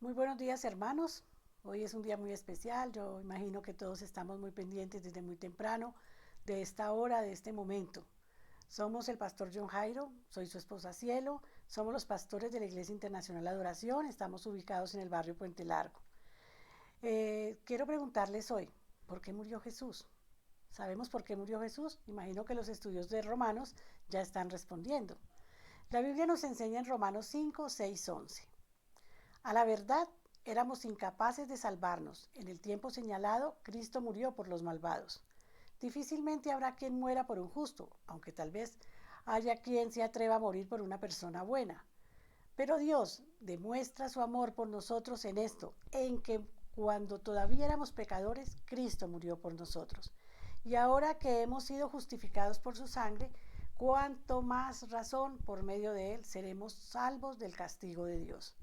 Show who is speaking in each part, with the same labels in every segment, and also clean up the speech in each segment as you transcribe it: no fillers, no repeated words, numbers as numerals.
Speaker 1: Muy buenos días, hermanos. Hoy es un día muy especial. Yo imagino que todos estamos muy pendientes desde muy temprano de esta hora, de este momento. Somos el pastor John Jairo, soy su esposa Cielo, somos los pastores de la Iglesia Internacional de Adoración, estamos ubicados en el barrio Puente Largo. Quiero preguntarles hoy, ¿por qué murió Jesús? ¿Sabemos por qué murió Jesús? Imagino que los estudios de Romanos ya están respondiendo. La Biblia nos enseña en Romanos 5, 6, 11. A la verdad, éramos incapaces de salvarnos. En el tiempo señalado, Cristo murió por los malvados. Difícilmente habrá quien muera por un justo, aunque tal vez haya quien se atreva a morir por una persona buena. Pero Dios demuestra su amor por nosotros en esto, en que cuando todavía éramos pecadores, Cristo murió por nosotros. Y ahora que hemos sido justificados por su sangre, cuanto más razón por medio de él seremos salvos del castigo de Dios.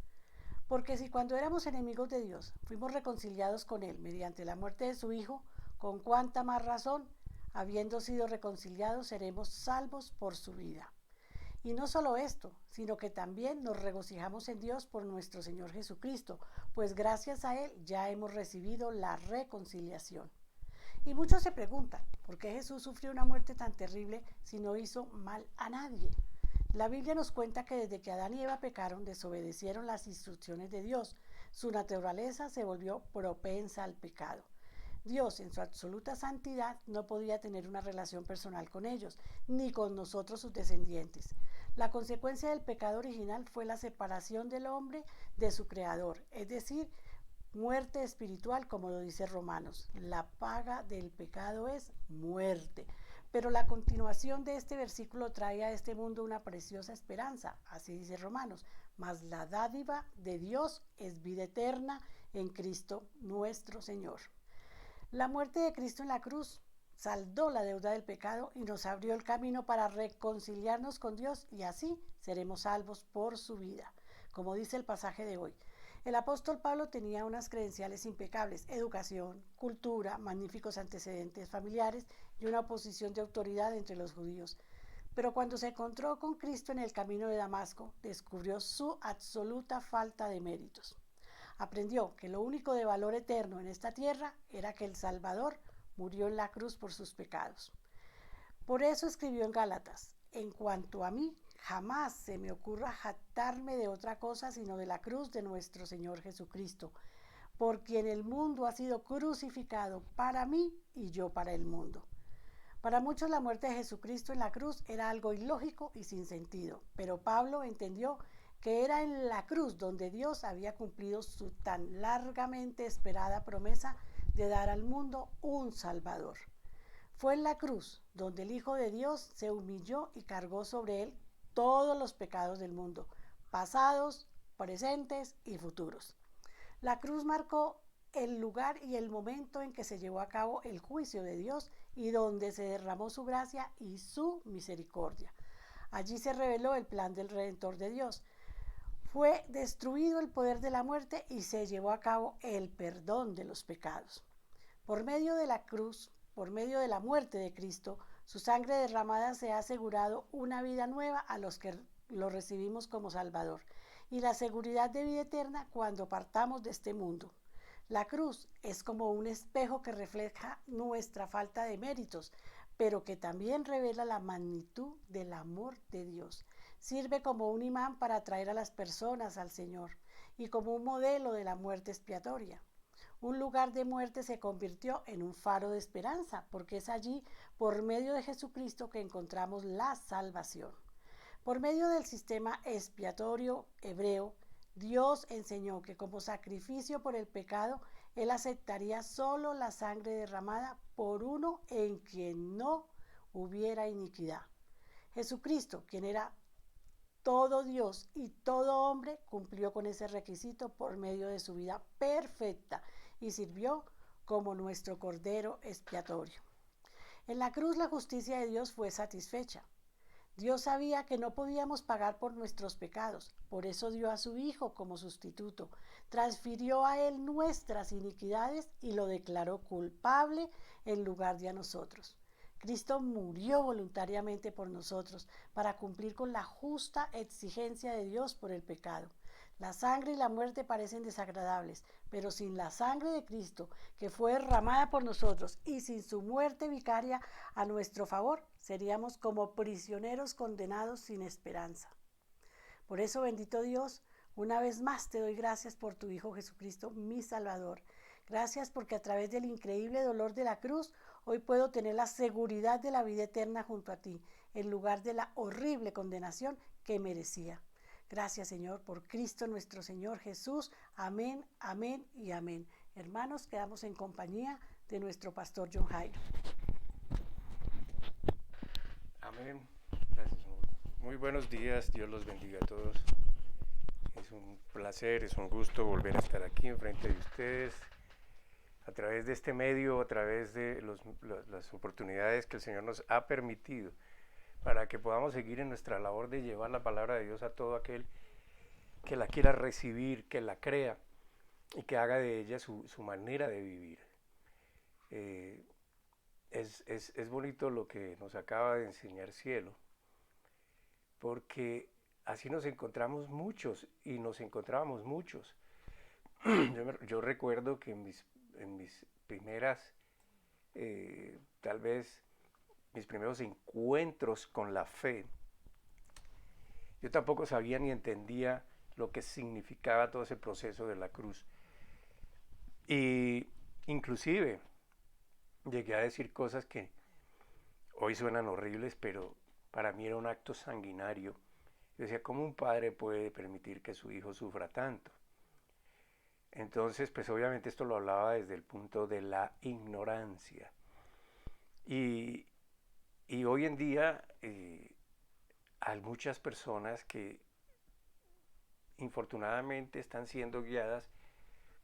Speaker 1: Porque si cuando éramos enemigos de Dios fuimos reconciliados con Él mediante la muerte de su Hijo, con cuánta más razón, habiendo sido reconciliados, seremos salvos por su vida. Y no solo esto, sino que también nos regocijamos en Dios por nuestro Señor Jesucristo, pues gracias a Él ya hemos recibido la reconciliación. Y muchos se preguntan, ¿por qué Jesús sufrió una muerte tan terrible si no hizo mal a nadie? La Biblia nos cuenta que desde que Adán y Eva pecaron, desobedecieron las instrucciones de Dios. Su naturaleza se volvió propensa al pecado. Dios, en su absoluta santidad, no podía tener una relación personal con ellos, ni con nosotros sus descendientes. La consecuencia del pecado original fue la separación del hombre de su creador, es decir, muerte espiritual, como lo dice Romanos. La paga del pecado es muerte. Pero la continuación de este versículo trae a este mundo una preciosa esperanza, así dice Romanos, mas la dádiva de Dios es vida eterna en Cristo nuestro Señor. La muerte de Cristo en la cruz saldó la deuda del pecado y nos abrió el camino para reconciliarnos con Dios y así seremos salvos por su vida, como dice el pasaje de hoy. El apóstol Pablo tenía unas credenciales impecables: educación, cultura, magníficos antecedentes familiares y una posición de autoridad entre los judíos. Pero cuando se encontró con Cristo en el camino de Damasco, descubrió su absoluta falta de méritos. Aprendió que lo único de valor eterno en esta tierra era que el Salvador murió en la cruz por sus pecados. Por eso escribió en Gálatas: en cuanto a mí, jamás se me ocurra jactarme de otra cosa sino de la cruz de nuestro Señor Jesucristo, por quien el mundo ha sido crucificado para mí y yo para el mundo. Para muchos la muerte de Jesucristo en la cruz era algo ilógico y sin sentido, pero Pablo entendió que era en la cruz donde Dios había cumplido su tan largamente esperada promesa de dar al mundo un Salvador. Fue en la cruz donde el Hijo de Dios se humilló y cargó sobre él todos los pecados del mundo, pasados, presentes y futuros. La cruz marcó el lugar y el momento en que se llevó a cabo el juicio de Dios y donde se derramó su gracia y su misericordia. Allí se reveló el plan del Redentor de Dios. Fue destruido el poder de la muerte y se llevó a cabo el perdón de los pecados. Por medio de la cruz, por medio de la muerte de Cristo, su sangre derramada se ha asegurado una vida nueva a los que lo recibimos como Salvador y la seguridad de vida eterna cuando partamos de este mundo. La cruz es como un espejo que refleja nuestra falta de méritos, pero que también revela la magnitud del amor de Dios. Sirve como un imán para atraer a las personas al Señor y como un modelo de la muerte expiatoria. Un lugar de muerte se convirtió en un faro de esperanza, porque es allí, por medio de Jesucristo, que encontramos la salvación. Por medio del sistema expiatorio hebreo, Dios enseñó que como sacrificio por el pecado, Él aceptaría solo la sangre derramada por uno en quien no hubiera iniquidad. Jesucristo, quien era todo Dios y todo hombre, cumplió con ese requisito por medio de su vida perfecta y sirvió como nuestro cordero expiatorio. En la cruz la justicia de Dios fue satisfecha. Dios sabía que no podíamos pagar por nuestros pecados, por eso dio a su Hijo como sustituto, transfirió a Él nuestras iniquidades y lo declaró culpable en lugar de a nosotros. Cristo murió voluntariamente por nosotros para cumplir con la justa exigencia de Dios por el pecado. La sangre y la muerte parecen desagradables, pero sin la sangre de Cristo, que fue derramada por nosotros, y sin su muerte vicaria a nuestro favor, seríamos como prisioneros condenados sin esperanza. Por eso, bendito Dios, una vez más te doy gracias por tu Hijo Jesucristo, mi Salvador. Gracias porque a través del increíble dolor de la cruz, hoy puedo tener la seguridad de la vida eterna junto a ti, en lugar de la horrible condenación que merecía. Gracias, Señor, por Cristo nuestro Señor Jesús. Amén, amén y amén. Hermanos, quedamos en compañía de nuestro pastor John Jairo.
Speaker 2: Amén. Gracias, Señor. Muy buenos días. Dios los bendiga a todos. Es un placer, es un gusto volver a estar aquí enfrente de ustedes a través de este medio, a través de las oportunidades que el Señor nos ha permitido para que podamos seguir en nuestra labor de llevar la palabra de Dios a todo aquel que la quiera recibir, que la crea y que haga de ella su manera de vivir. Es bonito lo que nos acaba de enseñar Cielo, porque así nos encontramos muchos y nos encontrábamos muchos. Yo recuerdo que en mis primeras, tal vez mis primeros encuentros con la fe, yo tampoco sabía ni entendía lo que significaba todo ese proceso de la cruz. Y inclusive llegué a decir cosas que hoy suenan horribles, pero para mí era un acto sanguinario. Yo decía, ¿cómo un padre puede permitir que su hijo sufra tanto? Entonces, pues obviamente esto lo hablaba desde el punto de la ignorancia. Y hoy en día hay muchas personas que infortunadamente están siendo guiadas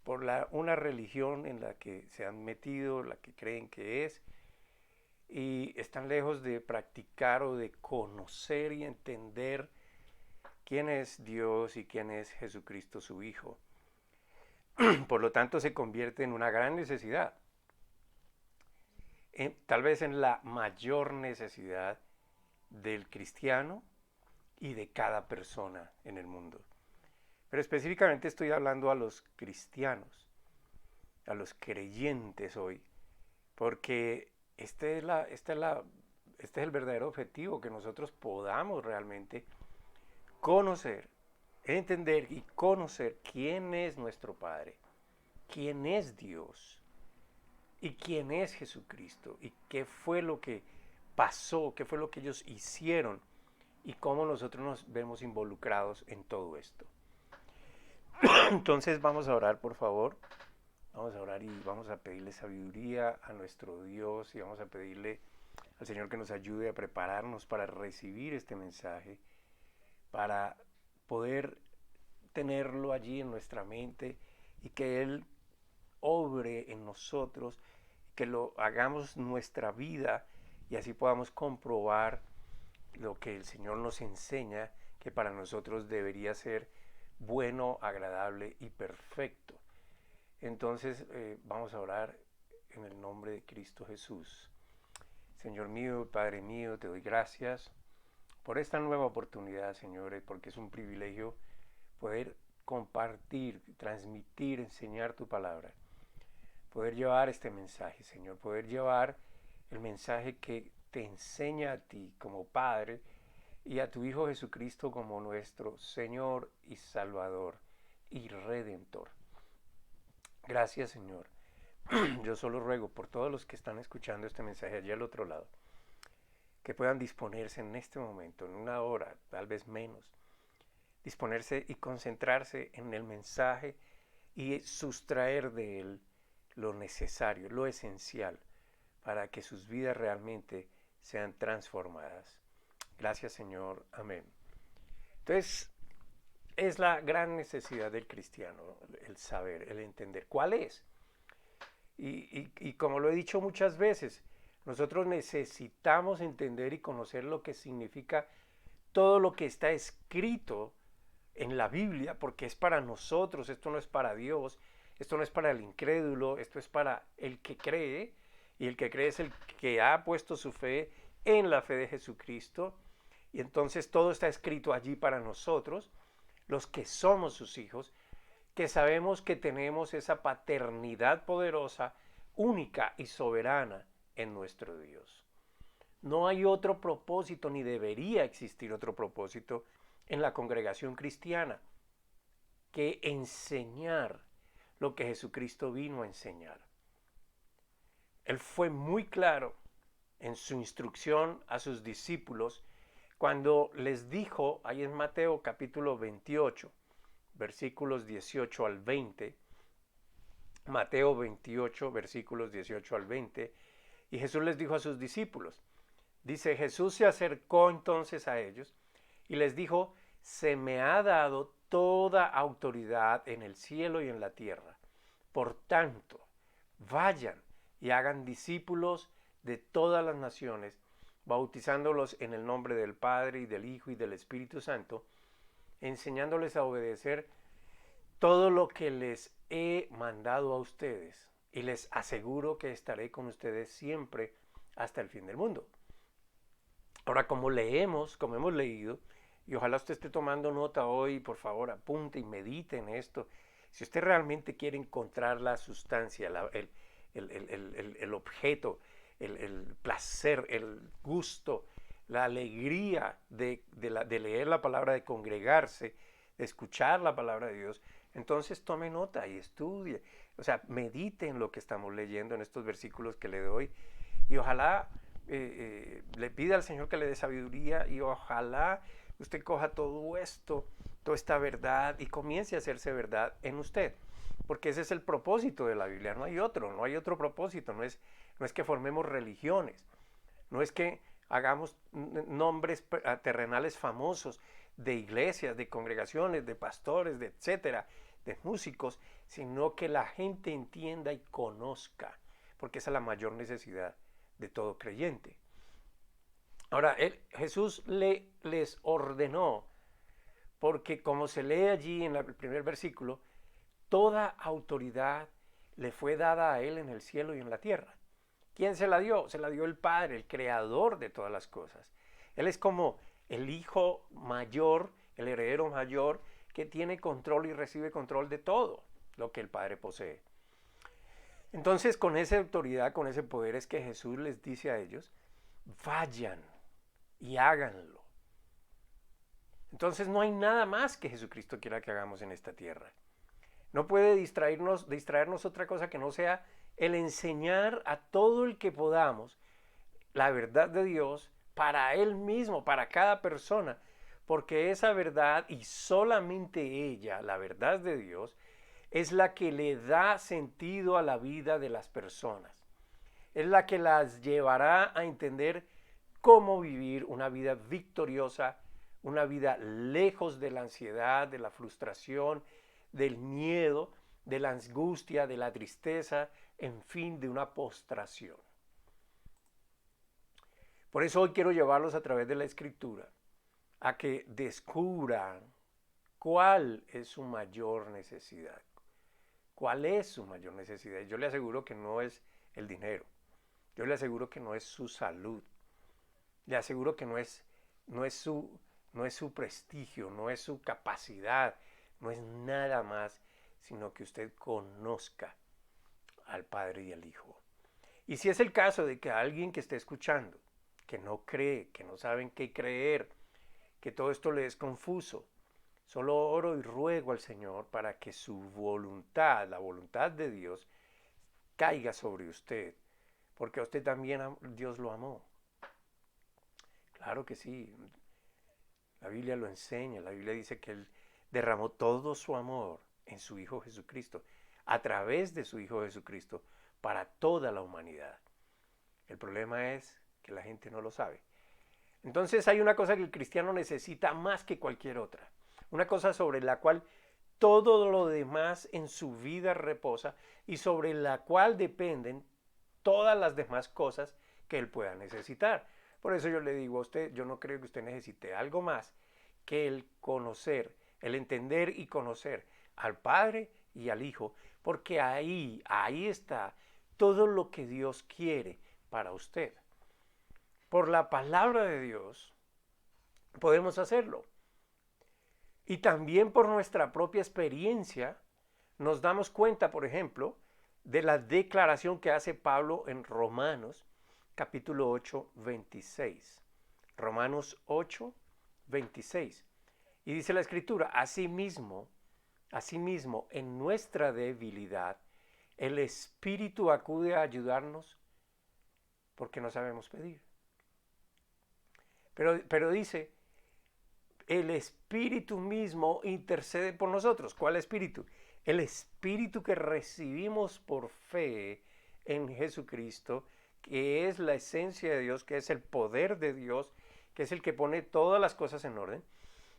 Speaker 2: por una religión en la que se han metido, la que creen que es, y están lejos de practicar o de conocer y entender quién es Dios y quién es Jesucristo su Hijo. Por lo tanto, se convierte en una gran necesidad, tal vez en la mayor necesidad del cristiano y de cada persona en el mundo. Pero específicamente estoy hablando a los cristianos, a los creyentes hoy, porque este es el verdadero objetivo, que nosotros podamos realmente conocer, entender y conocer quién es nuestro Padre, quién es Dios y quién es Jesucristo y qué fue lo que pasó, qué fue lo que ellos hicieron y cómo nosotros nos vemos involucrados en todo esto. Entonces vamos a orar, por favor. Vamos a orar y vamos a pedirle sabiduría a nuestro Dios y vamos a pedirle al Señor que nos ayude a prepararnos para recibir este mensaje, para poder tenerlo allí en nuestra mente y que Él obre en nosotros, que lo hagamos nuestra vida y así podamos comprobar lo que el Señor nos enseña, que para nosotros debería ser bueno, agradable y perfecto. Entonces vamos a orar en el nombre de Cristo Jesús. Señor mío, Padre mío, te doy gracias por esta nueva oportunidad, Señor, porque es un privilegio poder compartir, transmitir, enseñar tu palabra. Poder llevar este mensaje, Señor, poder llevar el mensaje que te enseña a ti como Padre y a tu Hijo Jesucristo como nuestro Señor y Salvador y Redentor. Gracias, Señor. Yo solo ruego por todos los que están escuchando este mensaje allá al otro lado, que puedan disponerse en este momento, en una hora, tal vez menos, disponerse y concentrarse en el mensaje y sustraer de él lo necesario, lo esencial, para que sus vidas realmente sean transformadas. Gracias, Señor. Amén. Entonces, es la gran necesidad del cristiano, el saber, el entender cuál es. Y como lo he dicho muchas veces, nosotros necesitamos entender y conocer lo que significa todo lo que está escrito en la Biblia, porque es para nosotros, esto no es para Dios, esto no es para el incrédulo, esto es para el que cree, y el que cree es el que ha puesto su fe en la fe de Jesucristo, y entonces todo está escrito allí para nosotros. los que somos sus hijos, que sabemos que tenemos esa paternidad poderosa, única y soberana en nuestro Dios. No hay otro propósito, ni debería existir otro propósito en la congregación cristiana que enseñar lo que Jesucristo vino a enseñar. Él fue muy claro en su instrucción a sus discípulos cuando les dijo, ahí en Mateo capítulo 28, versículos 18 al 20, Mateo 28, versículos 18 al 20, y Jesús les dijo a sus discípulos, dice, Jesús se acercó entonces a ellos y les dijo, se me ha dado toda autoridad en el cielo y en la tierra. Por tanto, vayan y hagan discípulos de todas las naciones, bautizándolos en el nombre del Padre y del Hijo y del Espíritu Santo, enseñándoles a obedecer todo lo que les he mandado a ustedes. Y les aseguro que estaré con ustedes siempre hasta el fin del mundo. Ahora, como hemos leído, y ojalá usted esté tomando nota hoy, por favor, apunte y medite en esto. Si usted realmente quiere encontrar la sustancia, el objeto, el placer, el gusto, la alegría de leer la palabra, de congregarse, de escuchar la palabra de Dios, entonces tome nota y estudie. O sea, medite en lo que estamos leyendo en estos versículos que le doy y ojalá le pida al Señor que le dé sabiduría y ojalá usted coja todo esto, toda esta verdad y comience a hacerse verdad en usted. Porque ese es el propósito de la Biblia, no hay otro propósito, no es que formemos religiones, no es que hagamos nombres terrenales famosos de iglesias, de congregaciones, de pastores, de etcétera, de músicos, sino que la gente entienda y conozca, porque esa es la mayor necesidad de todo creyente. Ahora, Jesús les ordenó, porque como se lee allí en el primer versículo, toda autoridad le fue dada a él en el cielo y en la tierra. ¿Quién se la dio? Se la dio el Padre, el creador de todas las cosas. Él es como el hijo mayor, el heredero mayor, que tiene control y recibe control de todo lo que el Padre posee. Entonces, con esa autoridad, con ese poder, es que Jesús les dice a ellos, vayan y háganlo. Entonces, no hay nada más que Jesucristo quiera que hagamos en esta tierra. No puede distraernos otra cosa que no sea el enseñar a todo el que podamos la verdad de Dios para Él mismo, para cada persona, porque esa verdad y solamente ella, la verdad de Dios, es la que le da sentido a la vida de las personas. Es la que las llevará a entender cómo vivir una vida victoriosa, una vida lejos de la ansiedad, de la frustración, del miedo, de la angustia, de la tristeza, en fin, de una postración. Por eso hoy quiero llevarlos a través de la Escritura a que descubran cuál es su mayor necesidad. ¿Cuál es su mayor necesidad? Yo le aseguro que no es el dinero. Yo le aseguro que no es su salud. Le aseguro que no es su prestigio, no es su capacidad, no es nada más, sino que usted conozca al Padre y al Hijo. Y si es el caso de que alguien que esté escuchando, que no cree, que no sabe en qué creer, que todo esto le es confuso, solo oro y ruego al Señor para que su voluntad, la voluntad de Dios, caiga sobre usted, porque a usted también Dios lo amó. Claro que sí, la Biblia lo enseña, la Biblia dice que Él derramó todo su amor en su Hijo Jesucristo, a través de su Hijo Jesucristo, para toda la humanidad. El problema es que la gente no lo sabe. Entonces hay una cosa que el cristiano necesita más que cualquier otra, una cosa sobre la cual todo lo demás en su vida reposa y sobre la cual dependen todas las demás cosas que él pueda necesitar. Por eso yo le digo a usted, yo no creo que usted necesite algo más que el conocer, el entender y conocer al Padre y al Hijo, porque ahí está todo lo que Dios quiere para usted. Por la palabra de Dios podemos hacerlo. Y también por nuestra propia experiencia nos damos cuenta, por ejemplo, de la declaración que hace Pablo en Romanos capítulo 8, 26. Romanos 8, 26. Y dice la escritura, asimismo, en nuestra debilidad, el Espíritu acude a ayudarnos porque no sabemos pedir. Pero dice, el Espíritu mismo intercede por nosotros. ¿Cuál Espíritu? El Espíritu que recibimos por fe en Jesucristo, que es la esencia de Dios, que es el poder de Dios, que es el que pone todas las cosas en orden.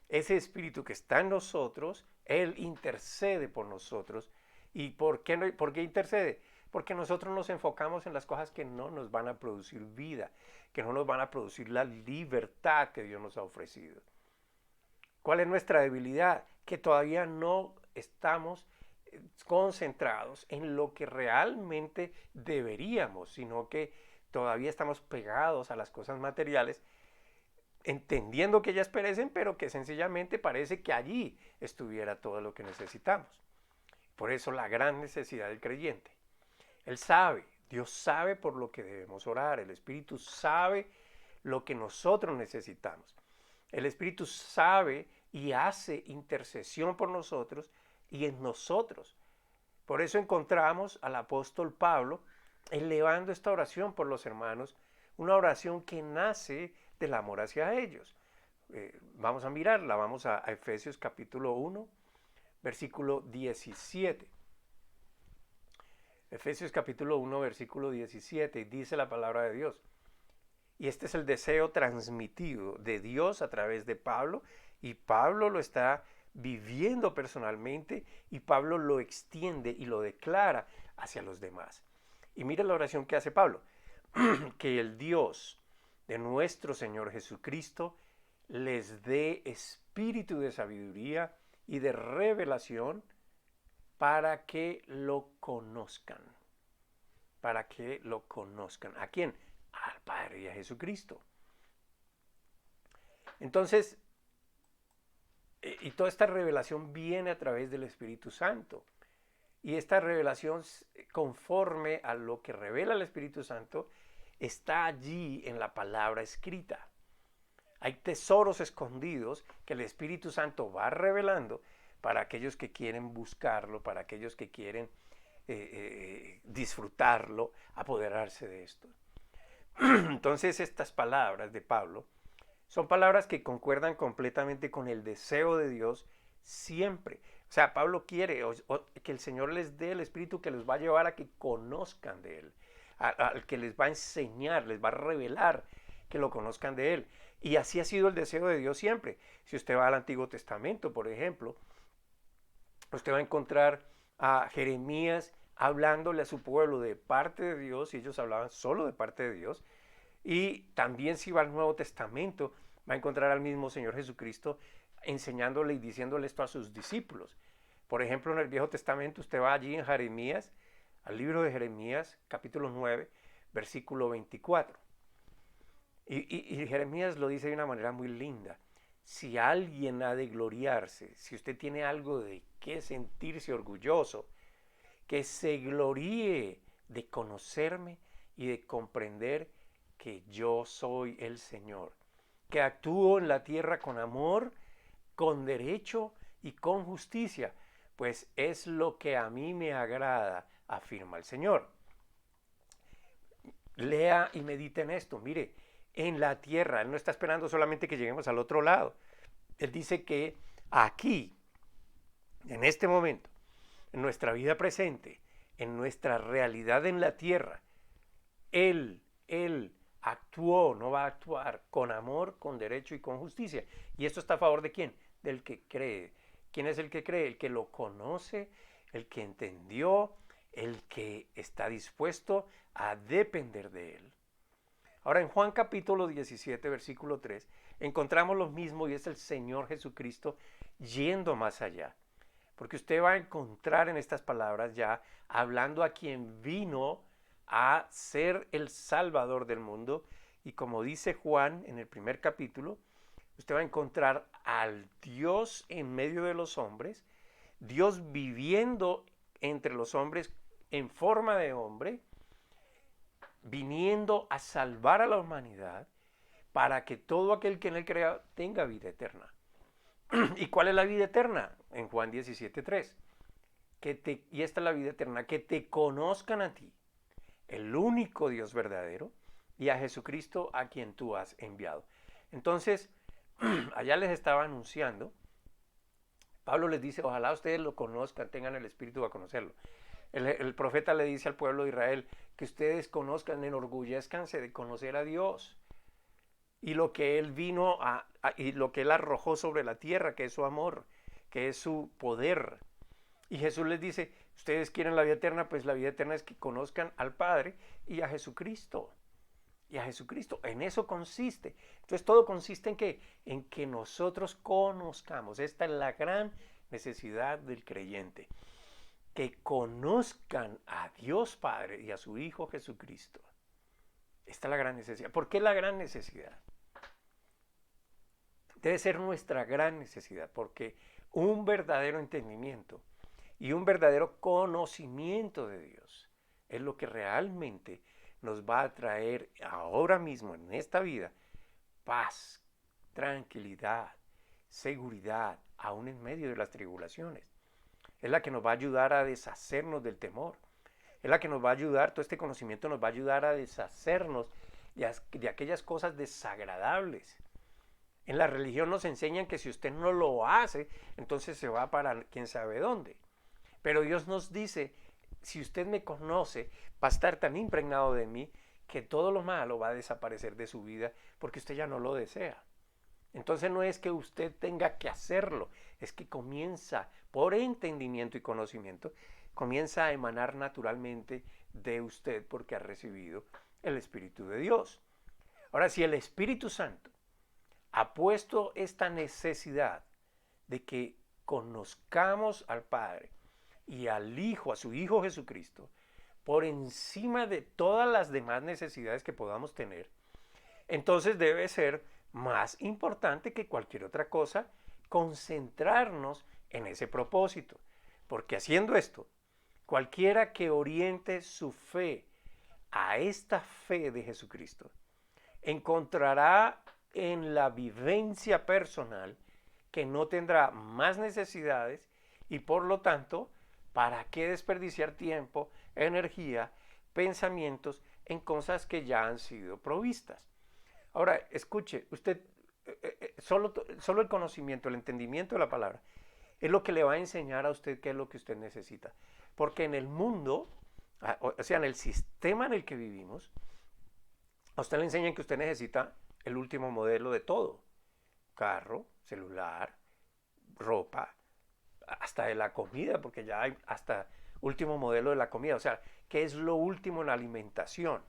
Speaker 2: Ese Espíritu que está en nosotros, Él intercede por nosotros. ¿Y por qué intercede? Porque nosotros nos enfocamos en las cosas que no nos van a producir vida, que no nos van a producir la libertad que Dios nos ha ofrecido. ¿Cuál es nuestra debilidad? Que todavía no estamos concentrados en lo que realmente deberíamos, sino que todavía estamos pegados a las cosas materiales, entendiendo que ellas perecen, pero que sencillamente parece que allí estuviera todo lo que necesitamos. Por eso la gran necesidad del creyente. Él sabe, Dios sabe por lo que debemos orar, el Espíritu sabe lo que nosotros necesitamos. El Espíritu sabe y hace intercesión por nosotros y en nosotros. Por eso encontramos al apóstol Pablo elevando esta oración por los hermanos, una oración que nace del amor hacia ellos. Vamos a mirarla, vamos a Efesios capítulo 1, versículo 17. Efesios capítulo 1, versículo 17, dice la palabra de Dios. Y este es el deseo transmitido de Dios a través de Pablo, y Pablo lo está viviendo personalmente, y Pablo lo extiende y lo declara hacia los demás. Y mira la oración que hace Pablo. Que el Dios de nuestro Señor Jesucristo les dé espíritu de sabiduría y de revelación para que lo conozcan. Para que lo conozcan. ¿A quién? Al Padre y a Jesucristo. Entonces, y toda esta revelación viene a través del Espíritu Santo. Y esta revelación, conforme a lo que revela el Espíritu Santo, está allí en la palabra escrita. Hay tesoros escondidos que el Espíritu Santo va revelando para aquellos que quieren buscarlo, para aquellos que quieren disfrutarlo, apoderarse de esto. Entonces estas palabras de Pablo son palabras que concuerdan completamente con el deseo de Dios siempre. O sea, Pablo quiere que el Señor les dé el Espíritu que les va a llevar a que conozcan de Él, al que les va a enseñar, les va a revelar que lo conozcan de Él. Y así ha sido el deseo de Dios siempre. Si usted va al Antiguo Testamento, por ejemplo, usted va a encontrar a Jeremías hablándole a su pueblo de parte de Dios, y ellos hablaban solo de parte de Dios. Y también si va al Nuevo Testamento, va a encontrar al mismo Señor Jesucristo enseñándole y diciéndole esto a sus discípulos. Por ejemplo, en el Viejo Testamento, usted va allí en Jeremías, al libro de Jeremías, capítulo 9, versículo 24. Y Jeremías lo dice de una manera muy linda. Si alguien ha de gloriarse, si usted tiene algo de qué sentirse orgulloso, que se gloríe de conocerme y de comprender que yo soy el Señor, que actúo en la tierra con amor, con derecho y con justicia, pues es lo que a mí me agrada, afirma el Señor. Lea y medite en esto. Mire, en la tierra, Él no está esperando solamente que lleguemos al otro lado. Él dice que aquí, en este momento, en nuestra vida presente, en nuestra realidad en la tierra, Él actuó, no va a actuar con amor, con derecho y con justicia. ¿Y esto está a favor de quién? Del que cree. ¿Quién es el que cree? El que lo conoce, el que entendió, el que está dispuesto a depender de Él. Ahora en Juan capítulo 17, versículo 3, encontramos lo mismo, y es el Señor Jesucristo yendo más allá. Porque usted va a encontrar en estas palabras ya hablando a quien vino a ser el Salvador del mundo. Y como dice Juan en el primer capítulo, usted va a encontrar al Dios en medio de los hombres, Dios viviendo entre los hombres en forma de hombre, viniendo a salvar a la humanidad para que todo aquel que en él crea tenga vida eterna. ¿Y cuál es la vida eterna? En Juan 17:3. Y esta es la vida eterna, que te conozcan a ti, el único Dios verdadero, y a Jesucristo a quien tú has enviado. Entonces, allá les estaba anunciando, Pablo les dice, ojalá ustedes lo conozcan, tengan el espíritu para conocerlo. El profeta le dice al pueblo de Israel que ustedes conozcan, enorgullezcanse de conocer a Dios y lo que Él vino y lo que Él arrojó sobre la tierra, que es su amor, que es su poder. Y Jesús les dice, ustedes quieren la vida eterna, pues la vida eterna es que conozcan al Padre y a Jesucristo. Y a Jesucristo, en eso consiste. Entonces todo consiste en que nosotros conozcamos. Esta es la gran necesidad del creyente. Que conozcan a Dios Padre y a su Hijo Jesucristo. Esta es la gran necesidad. ¿Por qué la gran necesidad? Debe ser nuestra gran necesidad, porque un verdadero entendimiento y un verdadero conocimiento de Dios es lo que realmente nos va a traer ahora mismo en esta vida paz, tranquilidad, seguridad, aún en medio de las tribulaciones. Es la que nos va a ayudar a deshacernos del temor. Es la que nos va a ayudar, todo este conocimiento nos va a ayudar a deshacernos de aquellas cosas desagradables. En la religión nos enseñan que si usted no lo hace, entonces se va para quién sabe dónde. Pero Dios nos dice, si usted me conoce, va a estar tan impregnado de mí que todo lo malo va a desaparecer de su vida porque usted ya no lo desea. Entonces no es que usted tenga que hacerlo, es que comienza por entendimiento y conocimiento, comienza a emanar naturalmente de usted porque ha recibido el Espíritu de Dios. Ahora, si el Espíritu Santo ha puesto esta necesidad de que conozcamos al Padre y al Hijo, a su Hijo Jesucristo, por encima de todas las demás necesidades que podamos tener, entonces debe ser más importante que cualquier otra cosa concentrarnos en ese propósito. Porque haciendo esto, cualquiera que oriente su fe a esta fe de Jesucristo, encontrará en la vivencia personal que no tendrá más necesidades y por lo tanto, ¿para qué desperdiciar tiempo, energía, pensamientos en cosas que ya han sido provistas? Ahora, escuche, usted, solo el conocimiento, el entendimiento de la palabra, es lo que le va a enseñar a usted qué es lo que usted necesita. Porque en el mundo, o sea, en el sistema en el que vivimos, a usted le enseñan que usted necesita el último modelo de todo. Carro, celular, ropa, hasta de la comida, porque ya hay hasta último modelo de la comida. O sea, ¿qué es lo último en la alimentación?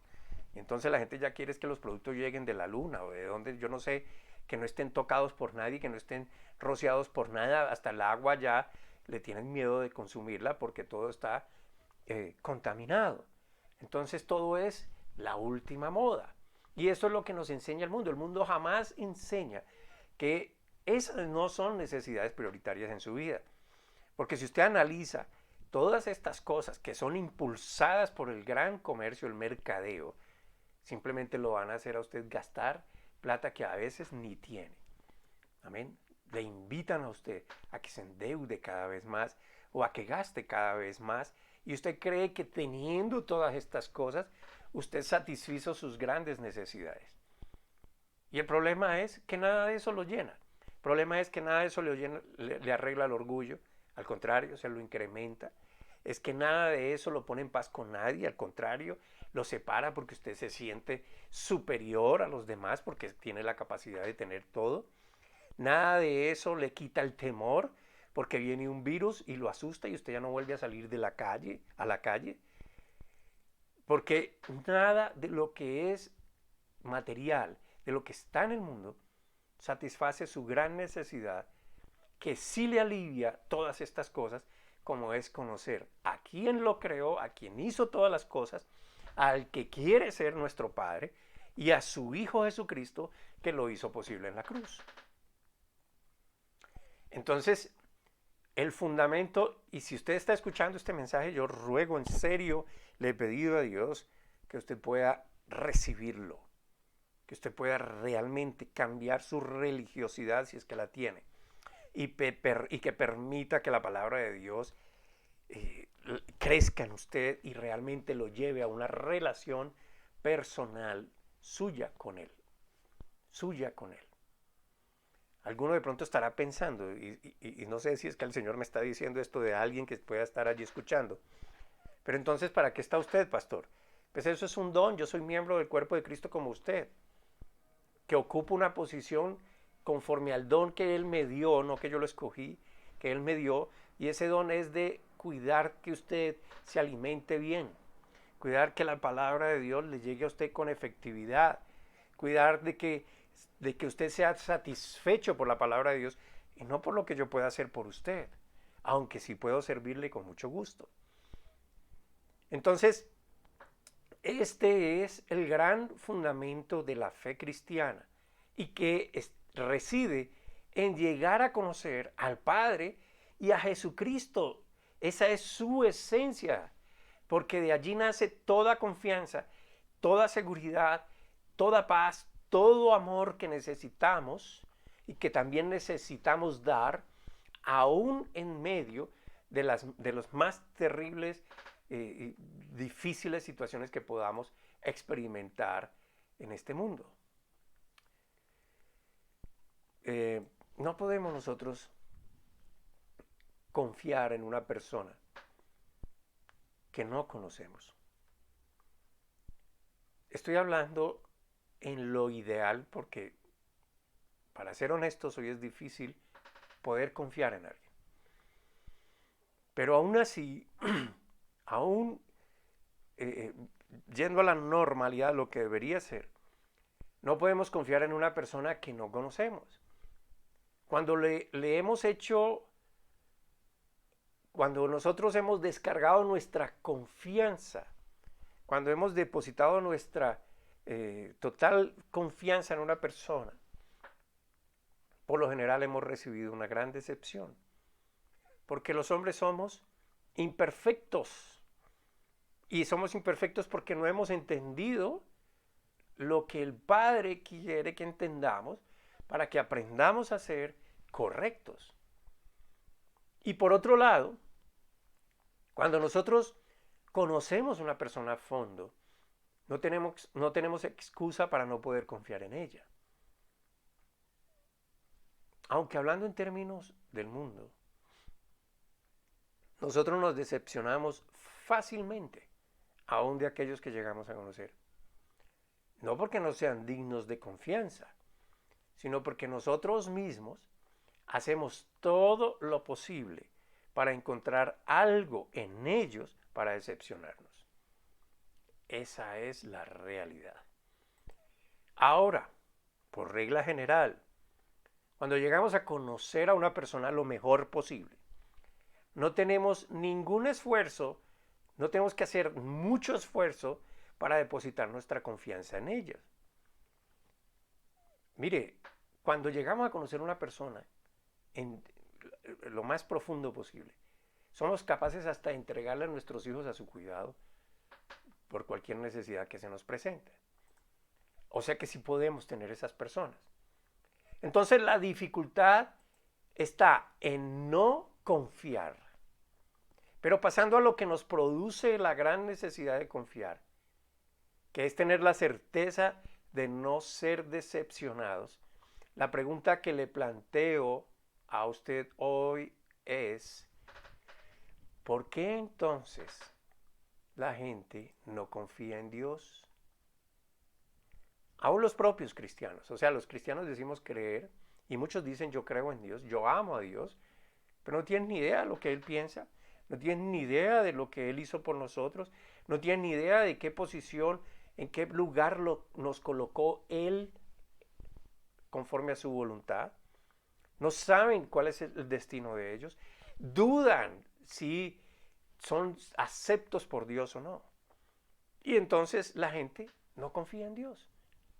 Speaker 2: Entonces la gente ya quiere es que los productos lleguen de la luna o de donde, yo no sé, que no estén tocados por nadie, que no estén rociados por nada, hasta el agua ya le tienen miedo de consumirla porque todo está contaminado. Entonces todo es la última moda. Y eso es lo que nos enseña el mundo. El mundo jamás enseña que esas no son necesidades prioritarias en su vida. Porque si usted analiza todas estas cosas que son impulsadas por el gran comercio, el mercadeo, simplemente lo van a hacer a usted gastar plata que a veces ni tiene. Amén. Le invitan a usted a que se endeude cada vez más o a que gaste cada vez más. Y usted cree que teniendo todas estas cosas, usted satisfizo sus grandes necesidades. Y el problema es que nada de eso lo llena. El problema es que nada de eso le arregla el orgullo. Al contrario, se lo incrementa. Es que nada de eso lo pone en paz con nadie. Al contrario, lo separa porque usted se siente superior a los demás porque tiene la capacidad de tener todo. Nada de eso le quita el temor porque viene un virus y lo asusta y usted ya no vuelve a salir de la calle, a la calle. Porque nada de lo que es material, de lo que está en el mundo, satisface su gran necesidad, que sí le alivia todas estas cosas, como es conocer a quien lo creó, a quien hizo todas las cosas, al que quiere ser nuestro Padre y a su Hijo Jesucristo que lo hizo posible en la cruz. Entonces, el fundamento, y si usted está escuchando este mensaje, yo ruego en serio, le he pedido a Dios que usted pueda recibirlo, que usted pueda realmente cambiar su religiosidad si es que la tiene, y que permita que la palabra de Dios crezca en usted y realmente lo lleve a una relación personal suya con Él, suya con Él. Alguno de pronto estará pensando, y no sé si es que el Señor me está diciendo esto de alguien que pueda estar allí escuchando, pero entonces, ¿para qué está usted, pastor? Pues eso es un don, yo soy miembro del cuerpo de Cristo como usted, que ocupa una posición conforme al don que Él me dio, no que yo lo escogí, que Él me dio, y ese don es de cuidar que usted se alimente bien, cuidar que la palabra de Dios le llegue a usted con efectividad, cuidar de que usted sea satisfecho por la palabra de Dios y no por lo que yo pueda hacer por usted, aunque sí puedo servirle con mucho gusto. Entonces, este es el gran fundamento de la fe cristiana y que reside en llegar a conocer al Padre y a Jesucristo. Esa es su esencia, porque de allí nace toda confianza, toda seguridad, toda paz, todo amor que necesitamos y que también necesitamos dar, aún en medio de los más terribles y difíciles situaciones que podamos experimentar en este mundo. No podemos nosotros confiar en una persona que no conocemos. Estoy hablando en lo ideal porque, para ser honestos, hoy es difícil poder confiar en alguien. Pero aún así, aún yendo a la normalidad, lo que debería ser, no podemos confiar en una persona que no conocemos. Cuando le hemos hecho, cuando nosotros hemos descargado nuestra confianza, cuando hemos depositado nuestra total confianza en una persona, por lo general hemos recibido una gran decepción. Porque los hombres somos imperfectos. Y somos imperfectos porque no hemos entendido lo que el Padre quiere que entendamos para que aprendamos a ser correctos. Y por otro lado, cuando nosotros conocemos a una persona a fondo, no tenemos excusa para no poder confiar en ella. Aunque hablando en términos del mundo, nosotros nos decepcionamos fácilmente, aún de aquellos que llegamos a conocer. No porque no sean dignos de confianza, sino porque nosotros mismos hacemos todo lo posible para encontrar algo en ellos para decepcionarnos. Esa es la realidad. Ahora, por regla general, cuando llegamos a conocer a una persona lo mejor posible, no tenemos ningún esfuerzo, no tenemos que hacer mucho esfuerzo para depositar nuestra confianza en ellos. Mire, cuando llegamos a conocer a una persona en lo más profundo posible, somos capaces hasta de entregarle a nuestros hijos a su cuidado por cualquier necesidad que se nos presente. O sea que sí podemos tener esas personas. Entonces la dificultad está en no confiar. Pero pasando a lo que nos produce la gran necesidad de confiar, que es tener la certeza de no ser decepcionados, la pregunta que le planteo a usted hoy es, ¿por qué entonces la gente no confía en Dios? Aún los propios cristianos, o sea, los cristianos decimos creer, y muchos dicen yo creo en Dios, yo amo a Dios, pero no tienen ni idea de lo que Él piensa, no tienen ni idea de lo que Él hizo por nosotros, no tienen ni idea de qué posición, en qué lugar nos colocó Él conforme a su voluntad. No saben cuál es el destino de ellos. Dudan si son aceptos por Dios o no. Y entonces la gente no confía en Dios.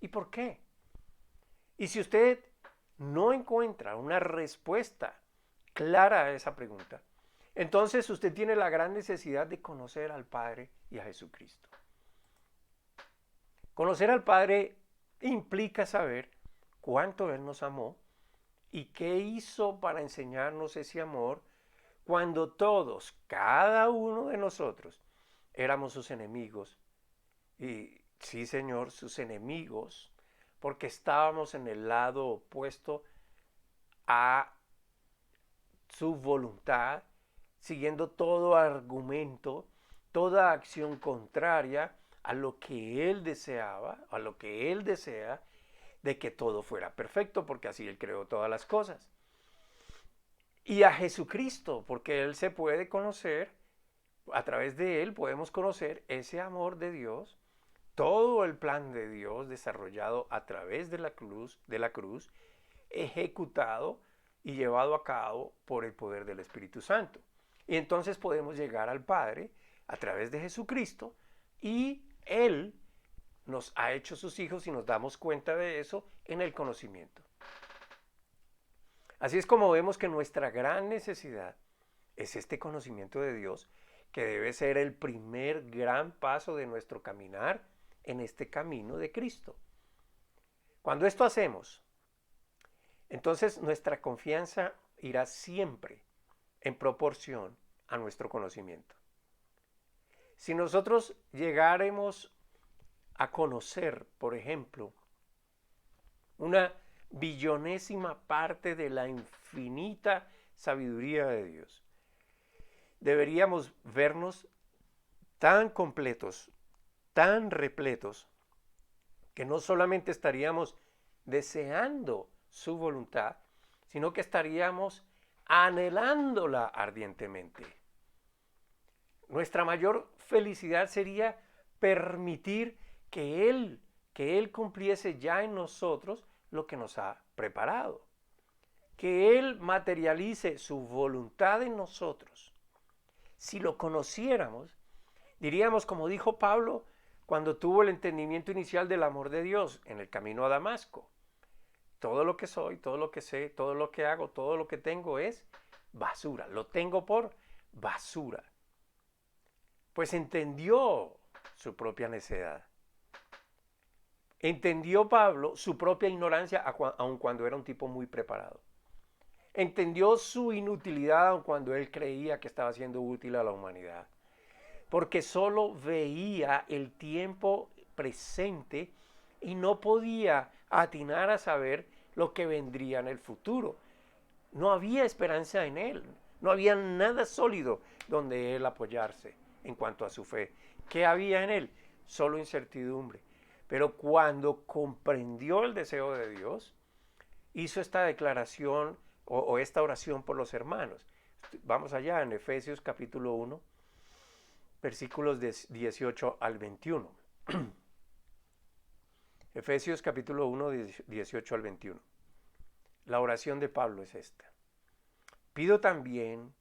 Speaker 2: ¿Y por qué? Y si usted no encuentra una respuesta clara esa pregunta, entonces usted tiene la gran necesidad de conocer al Padre y a Jesucristo. Conocer al Padre implica saber cuánto Él nos amó y qué hizo para enseñarnos ese amor cuando todos, cada uno de nosotros, éramos sus enemigos. Y sí, Señor, sus enemigos, porque estábamos en el lado opuesto a su voluntad, siguiendo todo argumento, toda acción contraria a lo que Él deseaba, a lo que Él desea, de que todo fuera perfecto, porque así Él creó todas las cosas. Y a Jesucristo, porque Él se puede conocer, a través de Él podemos conocer ese amor de Dios, todo el plan de Dios desarrollado a través de la cruz, ejecutado y llevado a cabo por el poder del Espíritu Santo. Y entonces podemos llegar al Padre a través de Jesucristo y Él nos ha hecho sus hijos y nos damos cuenta de eso en el conocimiento. Así es como vemos que nuestra gran necesidad es este conocimiento de Dios, que debe ser el primer gran paso de nuestro caminar en este camino de Cristo. Cuando esto hacemos, entonces nuestra confianza irá siempre en proporción a nuestro conocimiento. Si nosotros llegáramos a conocer, por ejemplo, una billonésima parte de la infinita sabiduría de Dios, deberíamos vernos tan completos, tan repletos, que no solamente estaríamos deseando su voluntad, sino que estaríamos anhelándola ardientemente. Nuestra mayor felicidad sería permitir que Él cumpliese ya en nosotros lo que nos ha preparado. Que Él materialice su voluntad en nosotros. Si lo conociéramos, diríamos, como dijo Pablo cuando tuvo el entendimiento inicial del amor de Dios en el camino a Damasco: todo lo que soy, todo lo que sé, todo lo que hago, todo lo que tengo es basura. Lo tengo por basura. Pues entendió su propia necedad. Entendió Pablo su propia ignorancia, aun cuando era un tipo muy preparado. Entendió su inutilidad, aun cuando él creía que estaba siendo útil a la humanidad. Porque solo veía el tiempo presente y no podía atinar a saber lo que vendría en el futuro. No había esperanza en él. No había nada sólido donde él apoyarse en cuanto a su fe. ¿Qué había en él? Solo incertidumbre. Pero cuando comprendió el deseo de Dios, hizo esta declaración o esta oración por los hermanos. Vamos allá en Efesios capítulo 1, versículos 18 al 21. Efesios capítulo 1, 18 al 21. La oración de Pablo es esta: pido también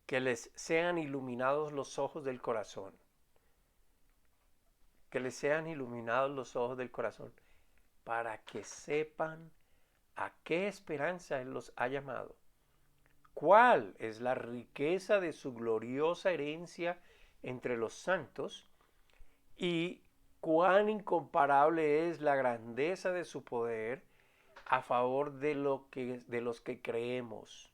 Speaker 2: que les sean iluminados los ojos del corazón. Que les sean iluminados los ojos del corazón para que sepan a qué esperanza Él los ha llamado. ¿Cuál es la riqueza de su gloriosa herencia entre los santos? Y cuán incomparable es la grandeza de su poder a favor de los que creemos.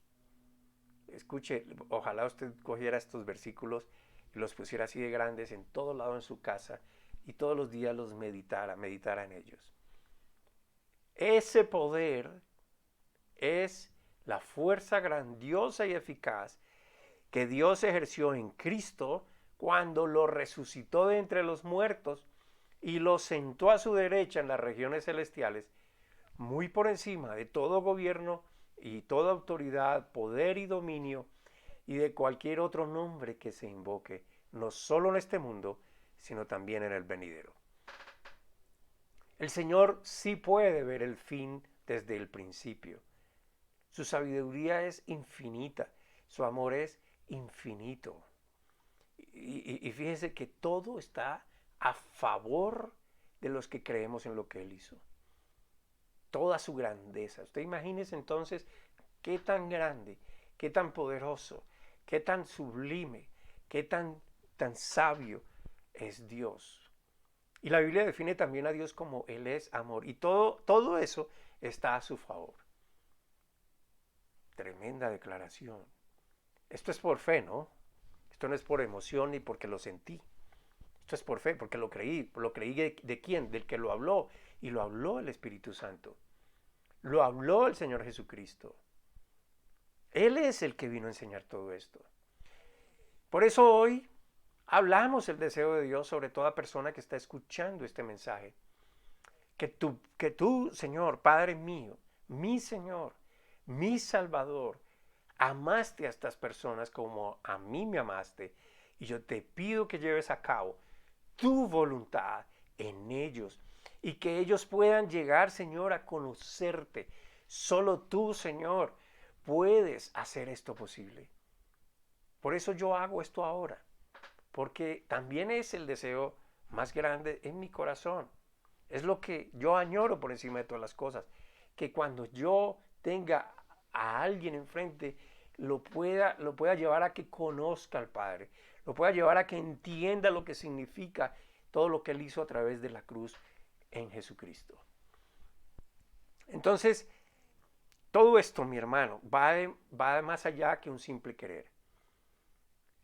Speaker 2: Escuche, ojalá usted cogiera estos versículos y los pusiera así de grandes en todo lado en su casa y todos los días los meditara en ellos. Ese poder es la fuerza grandiosa y eficaz que Dios ejerció en Cristo cuando lo resucitó de entre los muertos y lo sentó a su derecha en las regiones celestiales, muy por encima de todo gobierno y toda autoridad, poder y dominio, y de cualquier otro nombre que se invoque, no solo en este mundo, sino también en el venidero. El Señor sí puede ver el fin desde el principio. Su sabiduría es infinita, su amor es infinito. Y fíjese que todo está a favor de los que creemos en lo que Él hizo. Toda su grandeza. Usted imagínese entonces qué tan grande, qué tan poderoso, qué tan sublime, qué tan sabio es Dios. Y la Biblia define también a Dios como Él es amor. Y todo eso está a su favor. Tremenda declaración. Esto es por fe, ¿no? Esto no es por emoción ni porque lo sentí. Esto es por fe, porque lo creí. ¿Lo creí de quién? Del que lo habló. Y lo habló el Espíritu Santo. Lo habló el Señor Jesucristo. Él es el que vino a enseñar todo esto. Por eso hoy hablamos el deseo de Dios sobre toda persona que está escuchando este mensaje. Que tú, Señor, Padre mío, mi Señor, mi Salvador, amaste a estas personas como a mí me amaste. Y yo te pido que lleves a cabo tu voluntad en ellos y que ellos puedan llegar, Señor, a conocerte. Solo tú, Señor, puedes hacer esto posible. Por eso yo hago esto ahora, porque también es el deseo más grande en mi corazón. Es lo que yo añoro por encima de todas las cosas, que cuando yo tenga a alguien enfrente, lo pueda llevar a que conozca al Padre, lo pueda llevar a que entienda lo que significa todo lo que Él hizo a través de la cruz en Jesucristo. Entonces, todo esto, mi hermano, va más allá que un simple querer.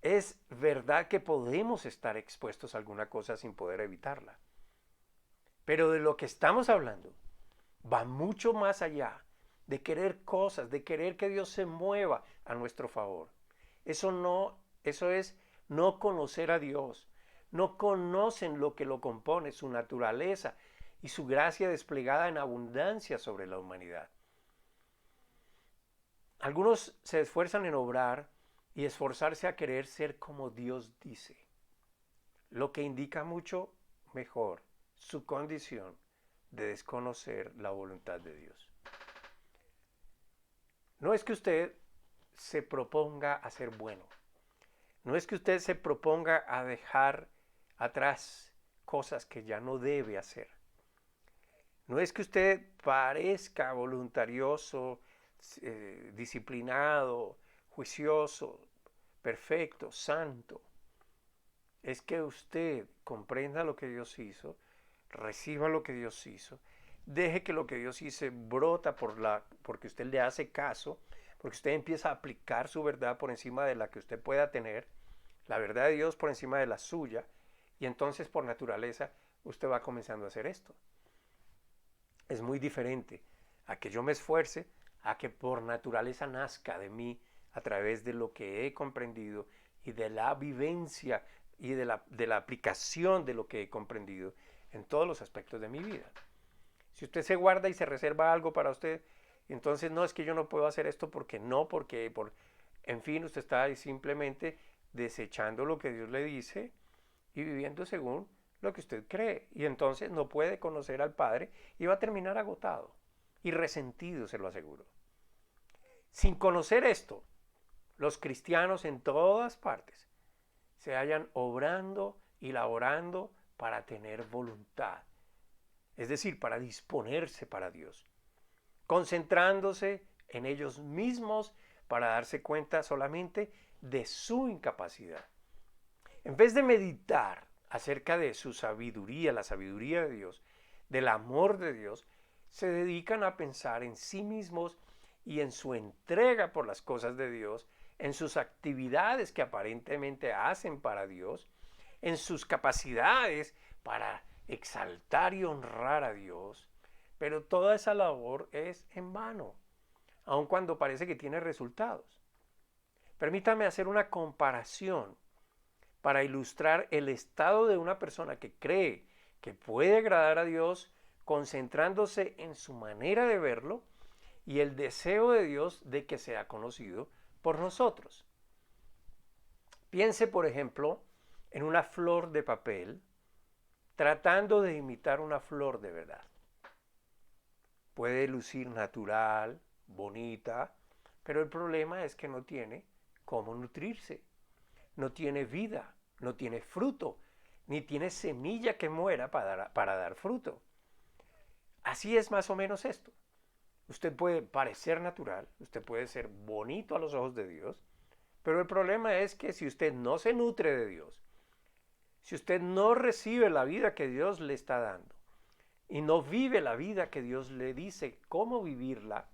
Speaker 2: Es verdad que podemos estar expuestos a alguna cosa sin poder evitarla. Pero de lo que estamos hablando va mucho más allá de querer cosas, de querer que Dios se mueva a nuestro favor. Eso es no conocer a Dios. No conocen lo que lo compone, su naturaleza y su gracia desplegada en abundancia sobre la humanidad. Algunos se esfuerzan en obrar y esforzarse a querer ser como Dios dice, lo que indica mucho mejor su condición de desconocer la voluntad de Dios. No es que usted se proponga a ser bueno, no es que usted se proponga a dejar atrás cosas que ya no debe hacer. No es que usted parezca voluntarioso, disciplinado, juicioso, perfecto, santo. Es que usted comprenda lo que Dios hizo, reciba lo que Dios hizo, deje que lo que Dios hizo brota porque usted le hace caso, porque usted empieza a aplicar su verdad por encima de la que usted pueda tener, la verdad de Dios por encima de la suya, y entonces por naturaleza usted va comenzando a hacer esto. Es muy diferente a que yo me esfuerce, a que por naturaleza nazca de mí a través de lo que he comprendido y de la vivencia y de la aplicación de lo que he comprendido en todos los aspectos de mi vida. Si usted se guarda y se reserva algo para usted, entonces no es que yo no puedo hacer esto porque no, en fin, usted está simplemente desechando lo que Dios le dice y viviendo según lo que usted cree. Y entonces no puede conocer al Padre y va a terminar agotado y resentido, se lo aseguro. Sin conocer esto, los cristianos en todas partes se hallan obrando y laborando para tener voluntad, es decir, para disponerse para Dios, concentrándose en ellos mismos para darse cuenta solamente de su incapacidad. En vez de meditar acerca de su sabiduría, la sabiduría de Dios, del amor de Dios, se dedican a pensar en sí mismos y en su entrega por las cosas de Dios, en sus actividades que aparentemente hacen para Dios, en sus capacidades para exaltar y honrar a Dios. Pero toda esa labor es en vano, aun cuando parece que tiene resultados. Permítame hacer una comparación para ilustrar el estado de una persona que cree que puede agradar a Dios concentrándose en su manera de verlo y el deseo de Dios de que sea conocido por nosotros. Piense, por ejemplo, en una flor de papel tratando de imitar una flor de verdad. Puede lucir natural, bonita, pero el problema es que no tiene cómo nutrirse, no tiene vida, no tiene fruto, ni tiene semilla que muera para dar fruto. Así es más o menos esto. Usted puede parecer natural, usted puede ser bonito a los ojos de Dios, pero el problema es que si usted no se nutre de Dios, si usted no recibe la vida que Dios le está dando y no vive la vida que Dios le dice cómo vivirla,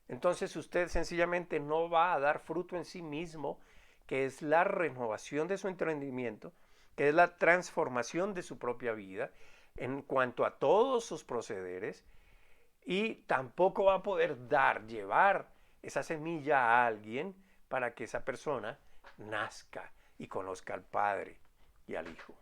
Speaker 2: entonces usted sencillamente no va a dar fruto en sí mismo, que es la renovación de su entendimiento, que es la transformación de su propia vida en cuanto a todos sus procederes, y tampoco va a poder llevar esa semilla a alguien para que esa persona nazca y conozca al Padre y al Hijo.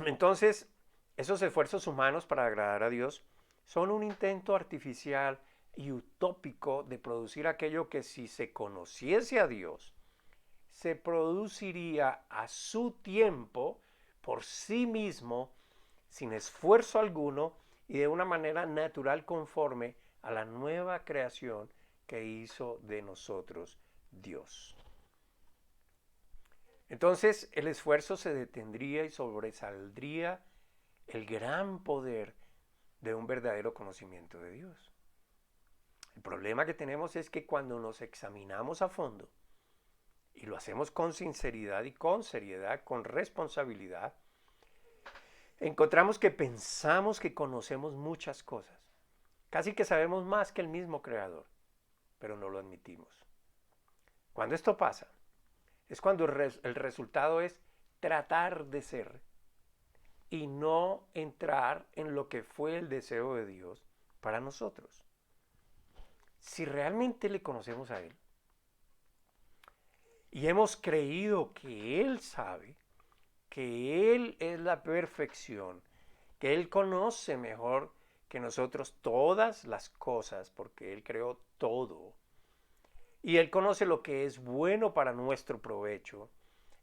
Speaker 2: Entonces, esos esfuerzos humanos para agradar a Dios son un intento artificial y utópico de producir aquello que, si se conociese a Dios, se produciría a su tiempo, por sí mismo, sin esfuerzo alguno y de una manera natural, conforme a la nueva creación que hizo de nosotros Dios. Entonces el esfuerzo se detendría y sobresaldría el gran poder de un verdadero conocimiento de Dios. El problema que tenemos es que cuando nos examinamos a fondo y lo hacemos con sinceridad y con seriedad, con responsabilidad, encontramos que pensamos que conocemos muchas cosas. Casi que sabemos más que el mismo Creador, pero no lo admitimos. Cuando esto pasa, es cuando el resultado es tratar de ser y no entrar en lo que fue el deseo de Dios para nosotros. Si realmente le conocemos a Él y hemos creído que Él sabe, que Él es la perfección, que Él conoce mejor que nosotros todas las cosas, porque Él creó todo, y Él conoce lo que es bueno para nuestro provecho,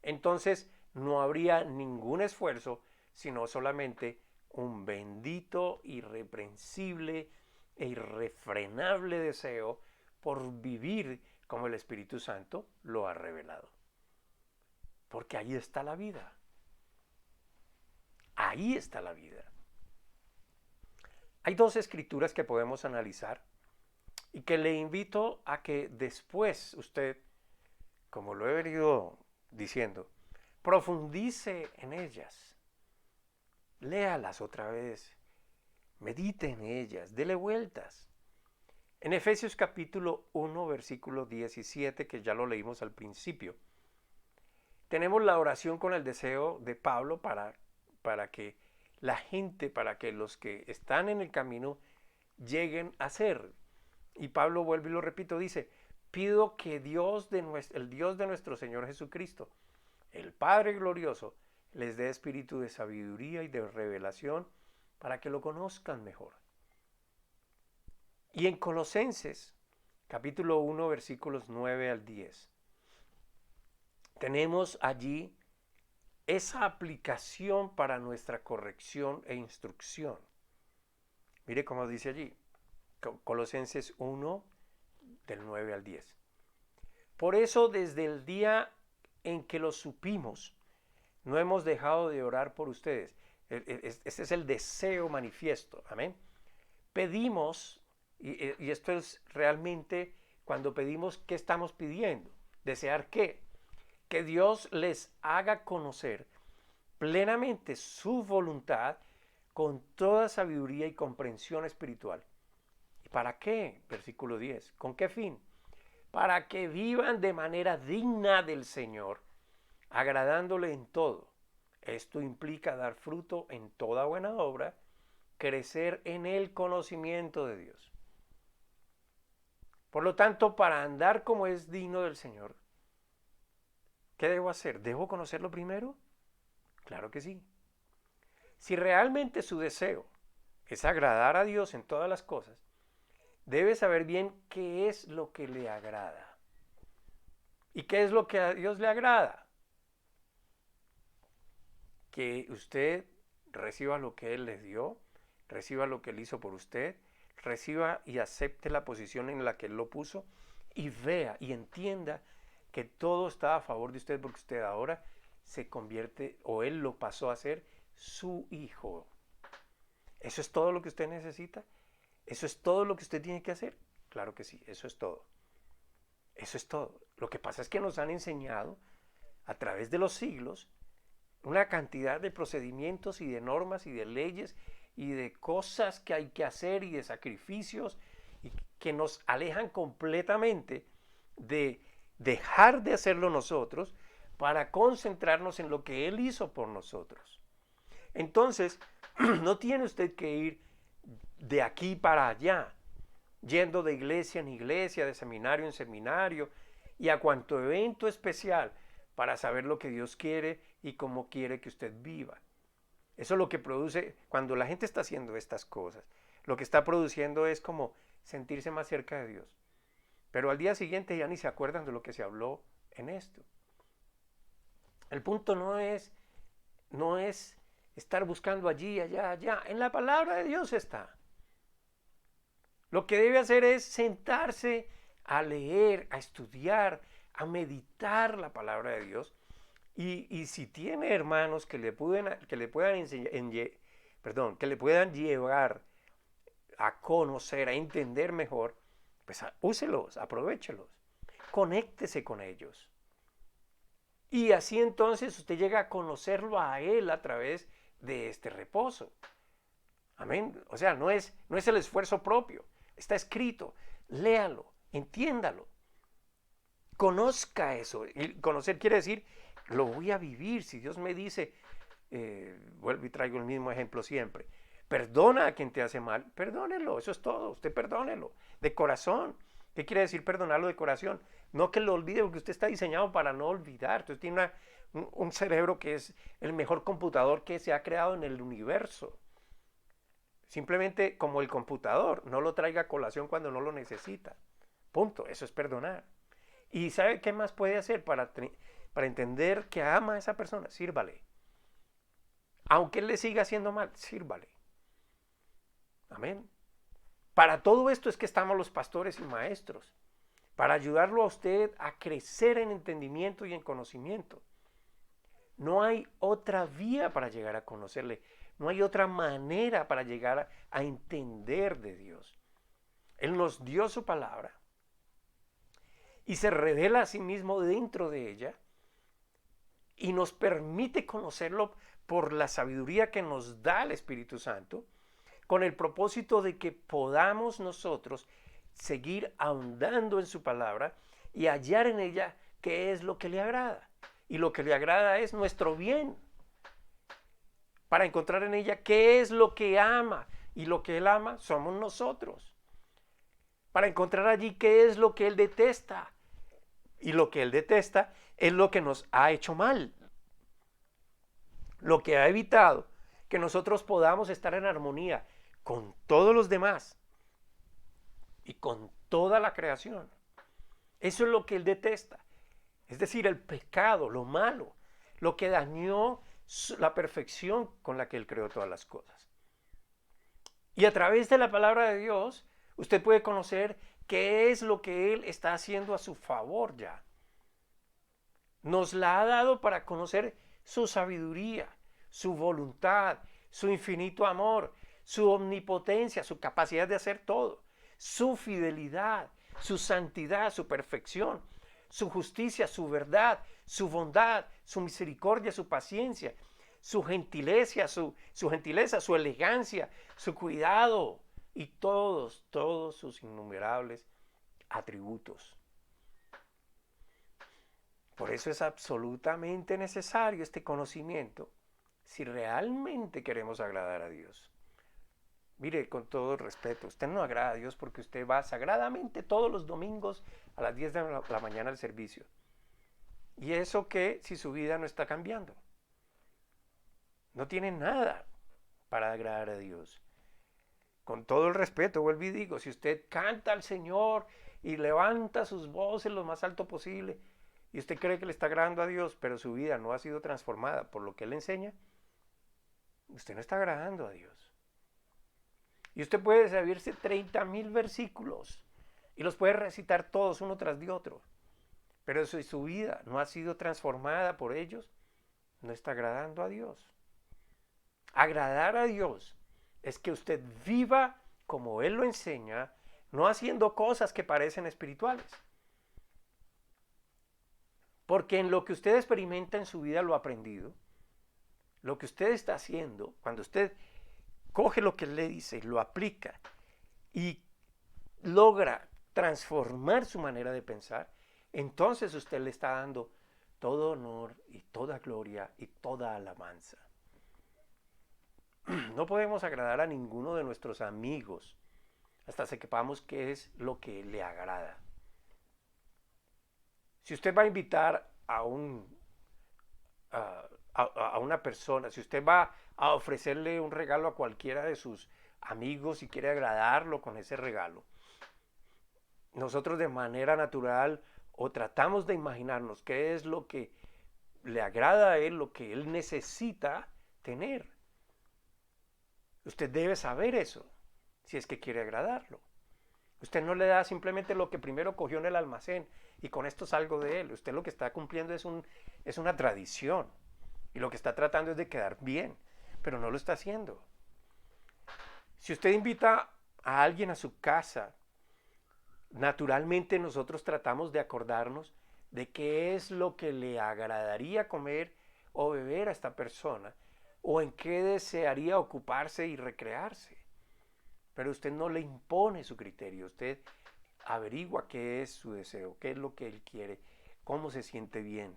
Speaker 2: entonces no habría ningún esfuerzo, sino solamente un bendito, irreprensible e irrefrenable deseo por vivir como el Espíritu Santo lo ha revelado. Porque ahí está la vida. Ahí está la vida. Hay dos escrituras que podemos analizar y que le invito a que después usted, como lo he venido diciendo, profundice en ellas. Léalas otra vez. Medite en ellas. Dele vueltas. En Efesios capítulo 1, versículo 17, que ya lo leímos al principio, tenemos la oración con el deseo de Pablo para que la gente, para que los que están en el camino lleguen a ser. Y Pablo vuelve y lo repito, dice, pido que el Dios de nuestro Señor Jesucristo, el Padre glorioso, les dé espíritu de sabiduría y de revelación para que lo conozcan mejor. Y en Colosenses, capítulo 1, versículos 9 al 10, tenemos allí esa aplicación para nuestra corrección e instrucción. Mire cómo dice allí, Colosenses 1, del 9 al 10. Por eso, desde el día en que lo supimos, no hemos dejado de orar por ustedes. Este es el deseo manifiesto. Amén. Pedimos, y esto es realmente cuando pedimos, ¿qué estamos pidiendo? ¿Desear qué? Que Dios les haga conocer plenamente su voluntad con toda sabiduría y comprensión espiritual. ¿Y para qué? Versículo 10. ¿Con qué fin? Para que vivan de manera digna del Señor, agradándole en todo. Esto implica dar fruto en toda buena obra, crecer en el conocimiento de Dios. Por lo tanto, para andar como es digno del Señor, ¿qué debo hacer? ¿Debo conocerlo primero? Claro que sí. Si realmente su deseo es agradar a Dios en todas las cosas, debe saber bien qué es lo que le agrada. ¿Y qué es lo que a Dios le agrada? Que usted reciba lo que Él les dio, reciba lo que Él hizo por usted, reciba y acepte la posición en la que Él lo puso y vea y entienda que todo está a favor de usted, porque usted ahora se convierte, o Él lo pasó a ser su hijo. Eso es todo lo que usted necesita. ¿Eso es todo lo que usted tiene que hacer? Claro que sí, eso es todo. Eso es todo. Lo que pasa es que nos han enseñado a través de los siglos una cantidad de procedimientos y de normas y de leyes y de cosas que hay que hacer y de sacrificios y que nos alejan completamente de dejar de hacerlo nosotros para concentrarnos en lo que Él hizo por nosotros. Entonces, no tiene usted que ir de aquí para allá, yendo de iglesia en iglesia, de seminario en seminario, y a cuanto evento especial para saber lo que Dios quiere y cómo quiere que usted viva. Eso es lo que produce, cuando la gente está haciendo estas cosas, lo que está produciendo es como sentirse más cerca de Dios. Pero al día siguiente ya ni se acuerdan de lo que se habló en esto. El punto no es estar buscando allí, allá, allá. En la palabra de Dios está. Lo que debe hacer es sentarse a leer, a estudiar, a meditar la palabra de Dios. Y si tiene hermanos que le puedan llevar a conocer, a entender mejor, pues úselos, aprovéchelos, conéctese con ellos. Y así entonces usted llega a conocerlo a Él a través de este reposo. Amén. O sea, no es el esfuerzo propio. Está escrito. Léalo, entiéndalo. Conozca eso. Y conocer quiere decir, lo voy a vivir. Si Dios me dice, vuelvo y traigo el mismo ejemplo siempre. Perdona a quien te hace mal, perdónelo, eso es todo, usted perdónelo, de corazón. ¿Qué quiere decir perdonarlo de corazón? No que lo olvide, porque usted está diseñado para no olvidar. Usted tiene un cerebro que es el mejor computador que se ha creado en el universo. Simplemente como el computador, no lo traiga a colación cuando no lo necesita. Punto, eso es perdonar. ¿Y sabe qué más puede hacer para entender que ama a esa persona? Sírvale. Aunque él le siga haciendo mal, sírvale. Amén. Para todo esto es que estamos los pastores y maestros, para ayudarlo a usted a crecer en entendimiento y en conocimiento. No hay otra vía para llegar a conocerle, no hay otra manera para llegar a entender de Dios. Él nos dio su palabra y se revela a sí mismo dentro de ella y nos permite conocerlo por la sabiduría que nos da el Espíritu Santo, con el propósito de que podamos nosotros seguir ahondando en su palabra y hallar en ella qué es lo que le agrada. Y lo que le agrada es nuestro bien. Para encontrar en ella qué es lo que ama. Y lo que Él ama somos nosotros. Para encontrar allí qué es lo que Él detesta. Y lo que Él detesta es lo que nos ha hecho mal. Lo que ha evitado que nosotros podamos estar en armonía con todos los demás y con toda la creación. Eso es lo que Él detesta. Es decir, el pecado, lo malo, lo que dañó la perfección con la que Él creó todas las cosas. Y a través de la palabra de Dios, usted puede conocer qué es lo que Él está haciendo a su favor ya. Nos la ha dado para conocer su sabiduría, su voluntad, su infinito amor, su omnipotencia, su capacidad de hacer todo, su fidelidad, su santidad, su perfección, su justicia, su verdad, su bondad, su misericordia, su paciencia, su gentileza, su elegancia, su cuidado y todos sus innumerables atributos. Por eso es absolutamente necesario este conocimiento si realmente queremos agradar a Dios. Mire, con todo el respeto, usted no agrada a Dios porque usted va sagradamente todos los domingos a las 10 de la mañana al servicio. ¿Y eso qué si su vida no está cambiando? No tiene nada para agradar a Dios. Con todo el respeto, vuelvo y digo, si usted canta al Señor y levanta sus voces lo más alto posible y usted cree que le está agradando a Dios, pero su vida no ha sido transformada por lo que Él enseña, usted no está agradando a Dios. Y usted puede sabirse 30,000 versículos y los puede recitar todos uno tras de otro. Pero si su vida no ha sido transformada por ellos, no está agradando a Dios. Agradar a Dios es que usted viva como Él lo enseña, no haciendo cosas que parecen espirituales. Porque en lo que usted experimenta en su vida lo aprendido, lo que usted está haciendo, cuando usted coge lo que Él le dice, lo aplica y logra transformar su manera de pensar, entonces usted le está dando todo honor y toda gloria y toda alabanza. No podemos agradar a ninguno de nuestros amigos hasta que sepamos qué es lo que le agrada. Si usted va a invitar a una persona, si usted va a ofrecerle un regalo a cualquiera de sus amigos y quiere agradarlo con ese regalo, nosotros de manera natural o tratamos de imaginarnos qué es lo que le agrada a él, lo que él necesita tener. Usted debe saber eso, si es que quiere agradarlo. Usted no le da simplemente lo que primero cogió en el almacén y con esto salgo de él. Usted lo que está cumpliendo es una tradición y lo que está tratando es de quedar bien, pero no lo está haciendo. Si usted invita a alguien a su casa, naturalmente nosotros tratamos de acordarnos de qué es lo que le agradaría comer o beber a esta persona o en qué desearía ocuparse y recrearse. Pero usted no le impone su criterio, usted averigua qué es su deseo, qué es lo que él quiere, cómo se siente bien.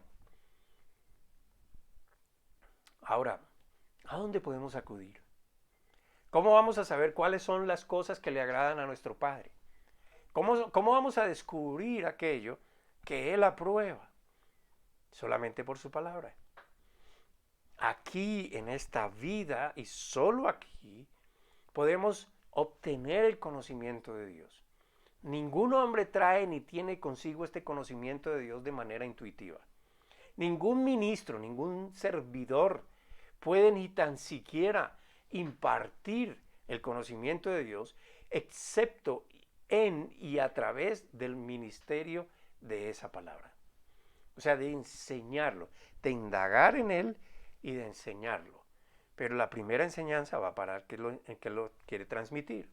Speaker 2: Ahora, ¿a dónde podemos acudir? ¿Cómo vamos a saber cuáles son las cosas que le agradan a nuestro Padre? ¿Cómo vamos a descubrir aquello que Él aprueba? Solamente por su palabra. Aquí, en esta vida, y solo aquí, podemos obtener el conocimiento de Dios. Ningún hombre trae ni tiene consigo este conocimiento de Dios de manera intuitiva. Ningún ministro, ningún servidor puede ni tan siquiera impartir el conocimiento de Dios, excepto en y a través del ministerio de esa palabra. O sea, de enseñarlo, de indagar en él y de enseñarlo. Pero la primera enseñanza va para el que lo quiere transmitir.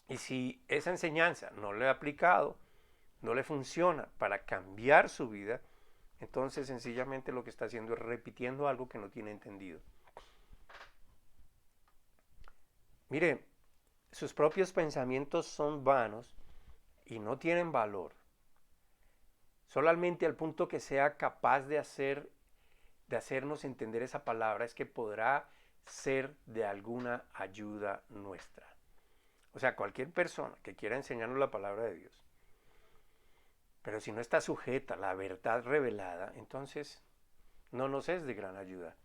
Speaker 2: Y si esa enseñanza no le ha aplicado, no le funciona para cambiar su vida, entonces sencillamente lo que está haciendo es repitiendo algo que no tiene entendido. Mire, sus propios pensamientos son vanos y no tienen valor. Solamente al punto que sea capaz de hacernos entender esa palabra es que podrá ser de alguna ayuda nuestra. O sea, cualquier persona que quiera enseñarnos la palabra de Dios, pero si no está sujeta a la verdad revelada, entonces no nos es de gran ayuda.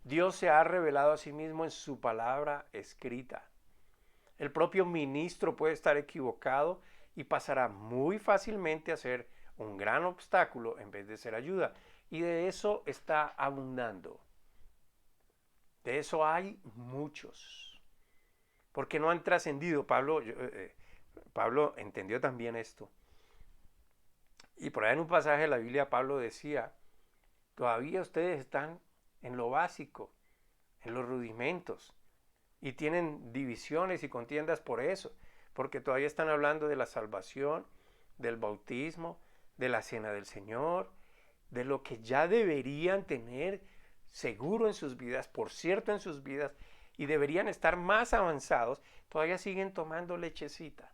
Speaker 2: Dios se ha revelado a sí mismo en su palabra escrita. El propio ministro puede estar equivocado y pasará muy fácilmente a ser un gran obstáculo en vez de ser ayuda. Y de eso está abundando. De eso hay muchos. Porque no han trascendido. Pablo entendió también esto. Y por ahí en un pasaje de la Biblia Pablo decía, todavía ustedes están en lo básico, en los rudimentos, y tienen divisiones y contiendas por eso, porque todavía están hablando de la salvación, del bautismo, de la cena del Señor, de lo que ya deberían tener seguro en sus vidas, por cierto en sus vidas, y deberían estar más avanzados, todavía siguen tomando lechecita.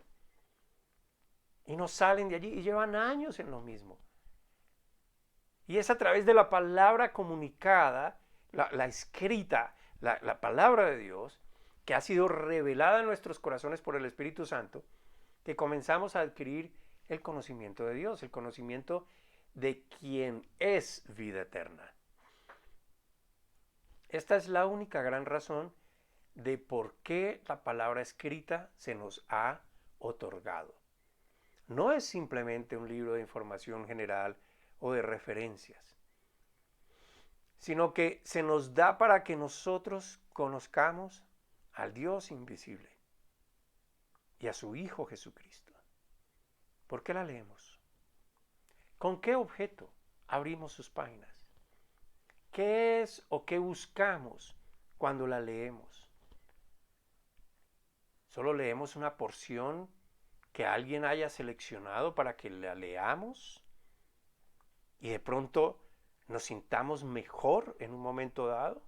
Speaker 2: Y no salen de allí y llevan años en lo mismo. Y es a través de la palabra comunicada, la escrita, la palabra de Dios, que ha sido revelada en nuestros corazones por el Espíritu Santo, que comenzamos a adquirir el conocimiento de Dios, el conocimiento de quien es vida eterna. Esta es la única gran razón de por qué la palabra escrita se nos ha otorgado. No es simplemente un libro de información general o de referencias, sino que se nos da para que nosotros conozcamos al Dios invisible y a su Hijo Jesucristo. ¿Por qué la leemos? ¿Con qué objeto abrimos sus páginas? ¿Qué es o qué buscamos cuando la leemos? Solo leemos una porción que alguien haya seleccionado para que la leamos y de pronto nos sintamos mejor en un momento dado.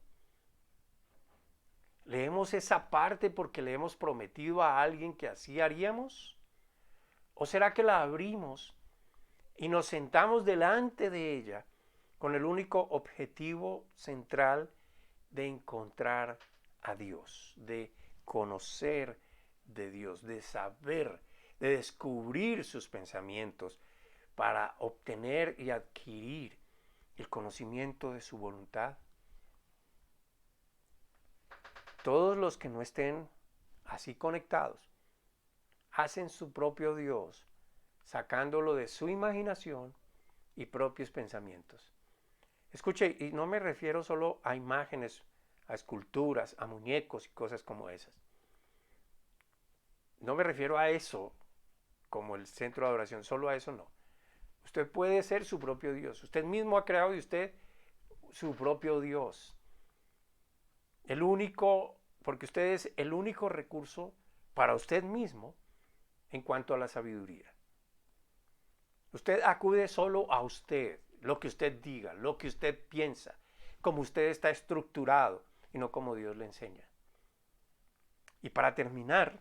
Speaker 2: ¿Leemos esa parte porque le hemos prometido a alguien que así haríamos? ¿O será que la abrimos y nos sentamos delante de ella con el único objetivo central de encontrar a Dios, de conocer de Dios, de saber, de descubrir sus pensamientos para obtener y adquirir el conocimiento de su voluntad? Todos los que no estén así conectados hacen su propio Dios, sacándolo de su imaginación y propios pensamientos. Escuche, y no me refiero solo a imágenes, a esculturas, a muñecos y cosas como esas. No me refiero a eso como el centro de adoración, solo a eso no. Usted puede ser su propio Dios. Usted mismo ha creado de usted su propio Dios. El único, porque usted es el único recurso para usted mismo en cuanto a la sabiduría. Usted acude solo a usted, lo que usted diga, lo que usted piensa, como usted está estructurado y no como Dios le enseña. Y para terminar,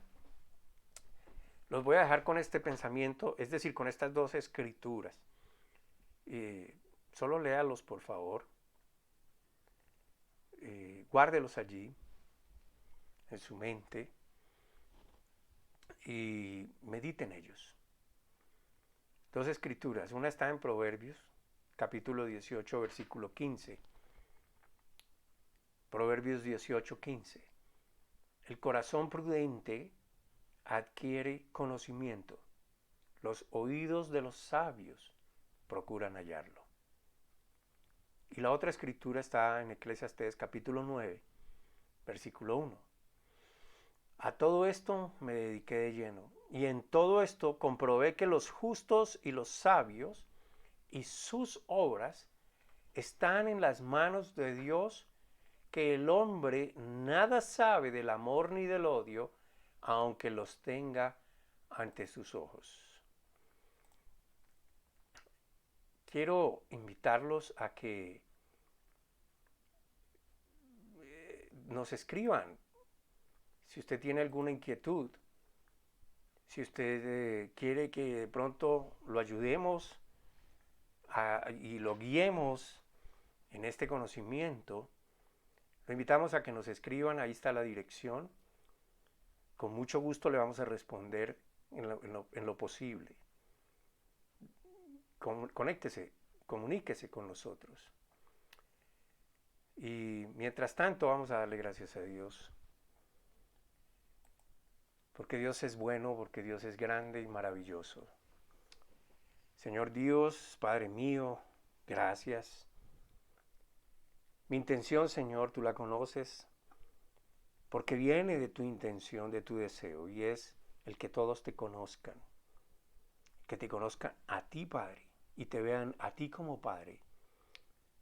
Speaker 2: los voy a dejar con este pensamiento, es decir, con estas dos escrituras. Solo léalos, por favor. Guárdelos allí, en su mente, y medite en ellos. Dos escrituras, una está en Proverbios, capítulo 18, versículo 15. Proverbios 18, 15. El corazón prudente adquiere conocimiento, los oídos de los sabios procuran hallarlo. Y la otra escritura está en Eclesiastés capítulo 9, versículo 1. A todo esto me dediqué de lleno, y en todo esto comprobé que los justos y los sabios y sus obras están en las manos de Dios, que el hombre nada sabe del amor ni del odio, aunque los tenga ante sus ojos. Quiero invitarlos a que nos escriban si usted tiene alguna inquietud, si usted quiere que de pronto lo ayudemos y lo guiemos en este conocimiento. Lo invitamos a que nos escriban, ahí está la dirección. Con mucho gusto le vamos a responder en lo posible. Conéctese, comuníquese con nosotros. Y mientras tanto vamos a darle gracias a Dios. Porque Dios es bueno, porque Dios es grande y maravilloso. Señor Dios, Padre mío, gracias. Mi intención, Señor, tú la conoces, porque viene de tu intención, de tu deseo, y es el que todos te conozcan. Que te conozcan a ti, Padre, y te vean a ti como Padre,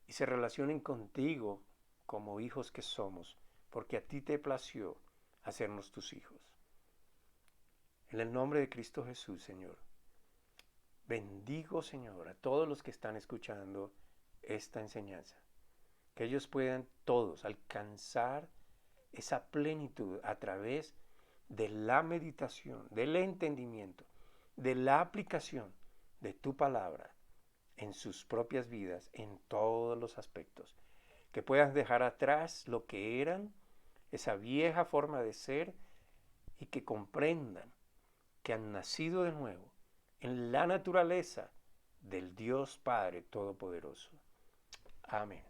Speaker 2: y se relacionen contigo como hijos que somos, porque a ti te plació hacernos tus hijos. En el nombre de Cristo Jesús, Señor, bendigo, Señor, a todos los que están escuchando esta enseñanza. Que ellos puedan todos alcanzar esa plenitud a través de la meditación, del entendimiento, de la aplicación de tu palabra en sus propias vidas, en todos los aspectos. Que puedan dejar atrás lo que eran, esa vieja forma de ser, y que comprendan que han nacido de nuevo en la naturaleza del Dios Padre Todopoderoso. Amén.